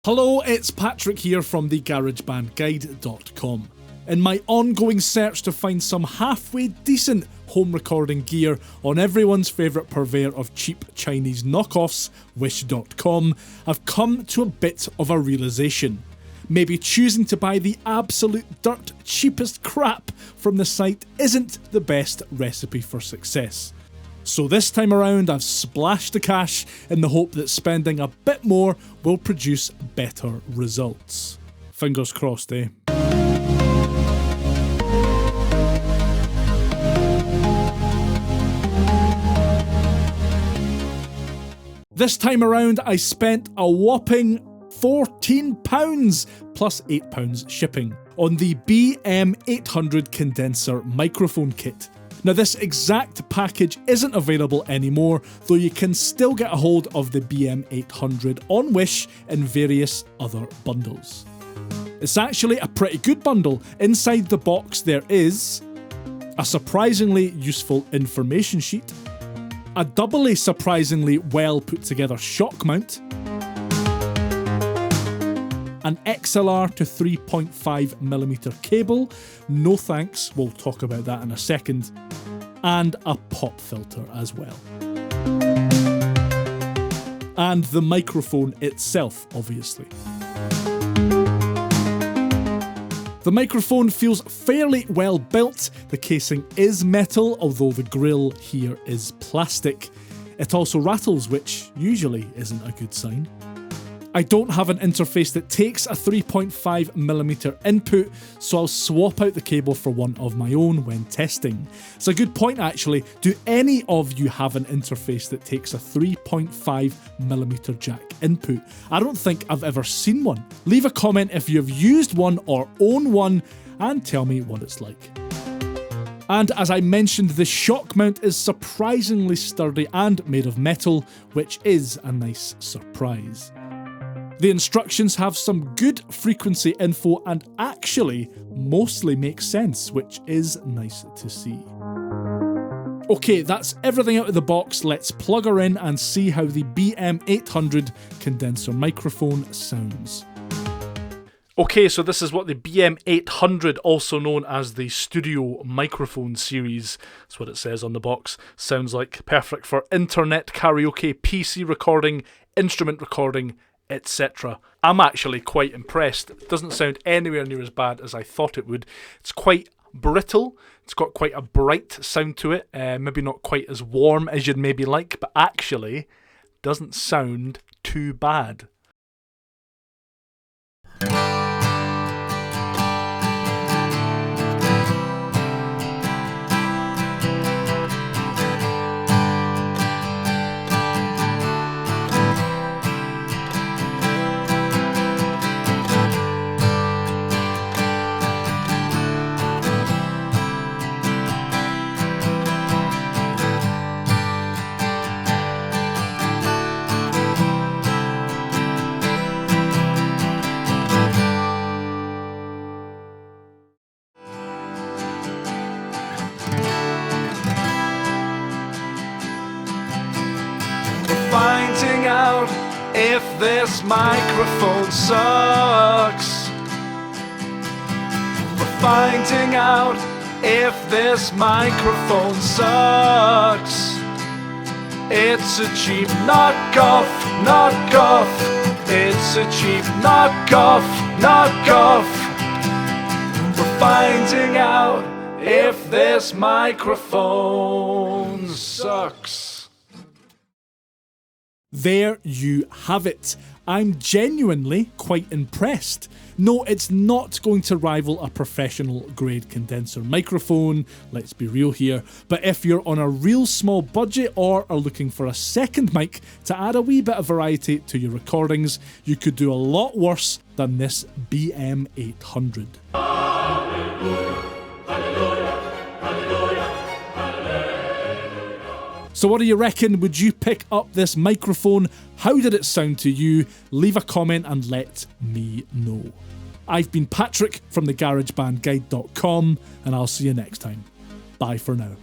Hello, it's Patrick here from the GarageBandGuide.com. In my ongoing search to find some halfway decent home recording gear on everyone's favourite purveyor of cheap Chinese knockoffs, Wish.com, I've come to a bit of a realisation. Maybe choosing to buy the absolute dirt cheapest crap from the site isn't the best recipe for success. So this time around I've splashed the cash in the hope that spending a bit more will produce better results. Fingers crossed, eh? This time around I spent a whopping £14 plus £8 shipping on the BM800 condenser microphone kit. Now this exact package isn't available anymore, though you can still get a hold of the BM800 on Wish in various other bundles. It's actually a pretty good bundle. Inside the box there is a surprisingly useful information sheet, a doubly surprisingly well put together shock mount, an XLR to 3.5mm cable, no thanks, we'll talk about that in a second, and a pop filter as well. And the microphone itself, obviously. The microphone feels fairly well built. The casing is metal, although the grille here is plastic. It also rattles, which usually isn't a good sign. I don't have an interface that takes a 3.5mm input, so I'll swap out the cable for one of my own when testing. It's a good point actually. Do any of you have an interface that takes a 3.5mm jack input? I don't think I've ever seen one. Leave a comment if you've used one or own one and tell me what it's like. And as I mentioned, the shock mount is surprisingly sturdy and made of metal, which is a nice surprise. The instructions have some good frequency info and actually mostly make sense, which is nice to see. Okay, that's everything out of the box. Let's plug her in and see how the BM800 condenser microphone sounds. Okay, so this is what the BM800, also known as the Studio Microphone Series, that's what it says on the box, sounds like. Perfect for internet karaoke, PC recording, instrument recording, etc. I'm actually quite impressed. It doesn't sound anywhere near as bad as I thought it would. It's quite brittle, it's got quite a bright sound to it, maybe not quite as warm as you'd maybe like, but actually doesn't sound too bad. Finding out if this microphone sucks. We're finding out if this microphone sucks. It's a cheap knockoff. It's a cheap knockoff. We're finding out if this microphone sucks. There you have it. I'm genuinely quite impressed. No, it's not going to rival a professional grade condenser microphone, let's be real here, but if you're on a real small budget or are looking for a second mic to add a wee bit of variety to your recordings, you could do a lot worse than this BM800. So what do you reckon? Would you pick up this microphone? How did it sound to you? Leave a comment and let me know. I've been Patrick from the GarageBandGuide.com and I'll see you next time. Bye for now.